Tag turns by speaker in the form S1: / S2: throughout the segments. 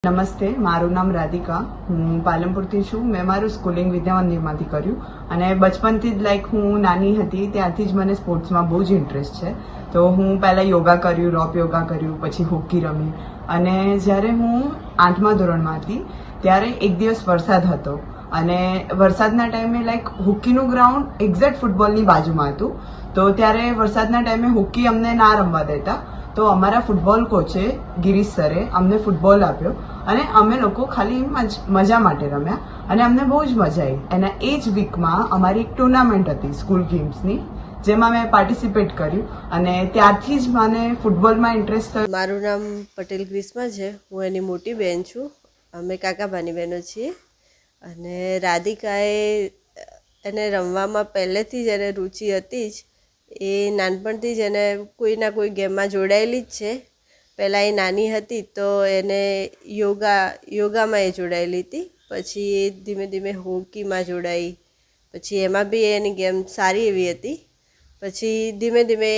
S1: નમસ્તે, મારું નામ રાધિકા. હું પાલનપુરથી છું. મેં મારું સ્કૂલિંગ વિદ્યા મંદિરમાંથી કર્યું અને બચપનથી જ હું નાની હતી ત્યારથી જ મને સ્પોર્ટ્સમાં બહુ જ ઇન્ટરેસ્ટ છે. તો હું પહેલાં યોગા કર્યું, રોપ યોગા કર્યું, પછી હોકી રમી અને જ્યારે હું 8મા ધોરણમાં હતી ત્યારે એક દિવસ વરસાદ હતો અને વરસાદના ટાઈમે હોકીનું ગ્રાઉન્ડ એક્ઝેક્ટ ફૂટબોલની બાજુમાં હતું. તો ત્યારે વરસાદના ટાઈમે હોકી અમને ના રમવા દેતા. તો અમારા ફૂટબોલ કોચે ગિરીશ સરે અમને ફૂટબોલ આપ્યો અને અમે લોકો ખાલી મજા માટે રમ્યા અને અમને બહુ જ મજા આવી. અને એ જ વીકમાં અમારી એક ટુર્નામેન્ટ હતી સ્કૂલ ગેમ્સની, જેમાં મેં પાર્ટિસિપેટ કર્યું અને ત્યારથી જ મને ફૂટબોલમાં ઇન્ટરેસ્ટ થયો.
S2: મારું નામ પટેલ ગ્રીષ્મા છે. હું એની મોટી બહેન છું. અમે કાકાભાની બહેનો છીએ. અને રાધિકાએ એને રમવામાં પહેલેથી જ એને રુચિ હતી જ. એ નાનપણથી જ એને કોઈના કોઈ ગેમમાં જોડાયેલી જ છે. પહેલાં એ નાની હતી તો એને યોગામાં એ જોડાયેલી હતી. પછી એ ધીમે ધીમે હોકીમાં જોડાઈ. પછી એમાં બી એની ગેમ સારી એવી હતી. પછી ધીમે ધીમે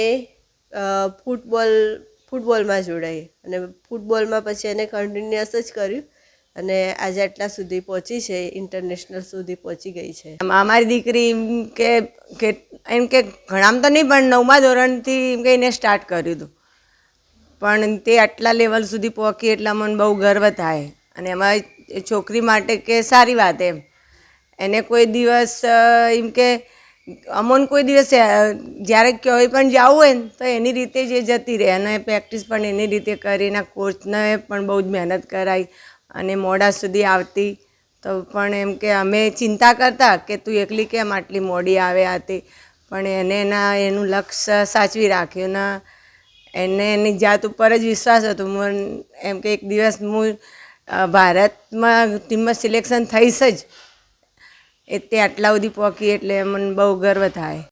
S2: ફૂટબોલમાં જોડાઈ અને ફૂટબોલમાં પછી એને કન્ટિન્યુઅસ જ કર્યું અને આજે આટલા સુધી પહોંચી છે, ઇન્ટરનેશનલ સુધી પહોંચી ગઈ છે.
S3: અમારી દીકરી એમ કે ઘણામાં તો નહીં પણ 9મા ધોરણથી એમ કહીને સ્ટાર્ટ કર્યું હતું, પણ તે આટલા લેવલ સુધી પહોંચી એટલે મને બહુ ગર્વ થાય. અને એમાં છોકરી માટે કે સારી વાત એમ. એને કોઈ દિવસ એમ કે અમોને કોઈ દિવસ જ્યારે ક્યાંય પણ જવું હોય ને તો એની રીતે જ જતી રહે અને પ્રેક્ટિસ પણ એની રીતે કરીને કોચને પણ બહુ જ મહેનત કરાવી અને મોડા સુધી આવતી. તો પણ એમ કે અમે ચિંતા કરતા કે તું એકલી કેમ આટલી મોડી આવે હતી, પણ એનું લક્ષ્ય સાચવી રાખ્યું ને એને એની જાત ઉપર જ વિશ્વાસ હતો. મને એમ કે એક દિવસ હું ભારતમાં ટીમમાં સિલેક્શન થઈશ જ, તે આટલા સુધી પહોંચી એટલે મને બહુ ગર્વ થાય.